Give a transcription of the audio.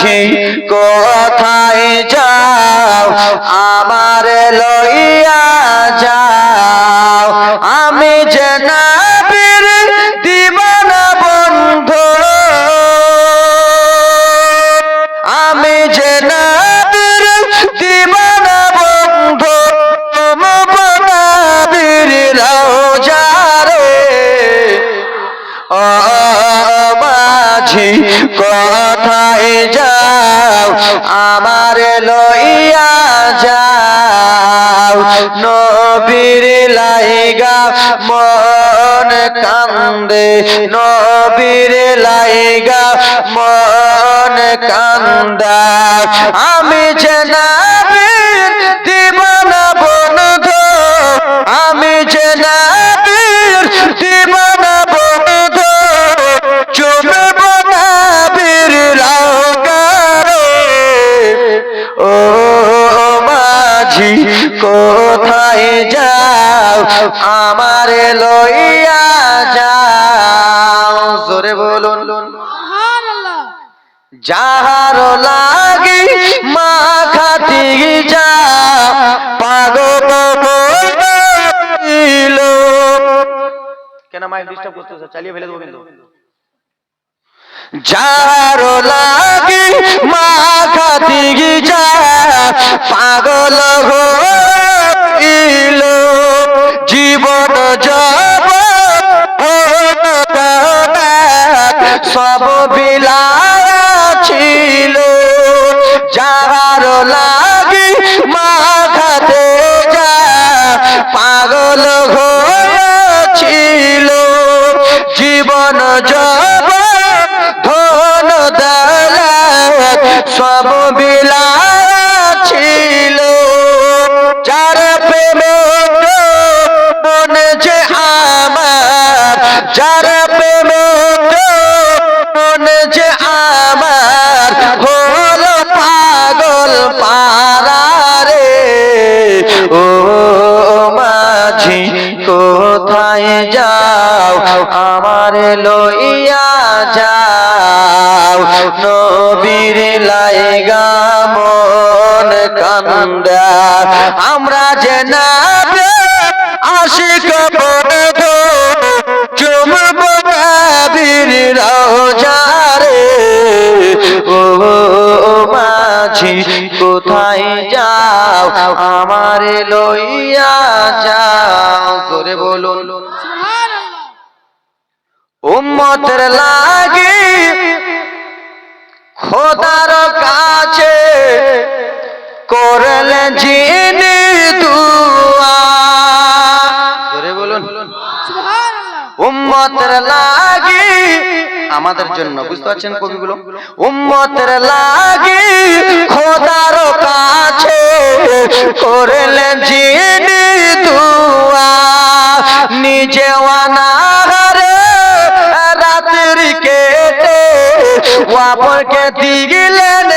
মাঝি কোথায় যাও আমার লইয়া যাও আমি যে নবীর দিওয়ানা বন্ধু আমি যে নবীর দিওয়ানা বন্ধু নবীর রওজা রে ও মাঝি কোথায় যাও আমার লইয়া যাও নবীর লাইগা মন কান্দে নবীর লাইগা মন কান্দা আমি যে নবীর দিওয়ানা বন্ধু আমি যে নবীর দিওয়ানা বন্ধু চুমব নবীর লাগারে ও মাঝি কোথায় যাও আমার লইয়া যাও জোরে বলুন সুবহানাল্লাহ। যাহার লাগি মাখাতি যা পাগল হইল কেন মাইক ডিস্টার্ব করতেছ চালিয়ে ফেলে দেবো কিন্তু যার লাগি মাখাতি যা পাগল হইল জীবন যাব সব বিলায়া ছিল যার লাগি মাখাতে যা পাগল হয়েছিল জীবন যাব ধন দৌলত সব বিলায়া ছিল যার প্রেমে মনে যে আমার যার প্রেমে মনে যে আমার হলো পাগল পারা রে ও মাঝি কোথায় যাও আমার লইয়া যাও নবীর লাইগা মন কান্দা আমরা যে নবী আশিক বন্ধু চুমব নবীর রওজা রে ও মাঝি কোথায় যাও আমার লইয়া যাও জোরে বলুন সুবহানাল্লাহ। উম্মতের লাগি খোদার কাছে করলেন যিনি দুআ জোরে বলুন সুবহানাল্লাহ। উম্মতের লাগি আমাদের জন্য বুঝতে পারছেন কবিগুলো উম্মতের লাগি খোদার কাছে করলেন যিনি দুআ নিজে অনাহারে রাত্রি কেটে ওয়াপরকে দিলেন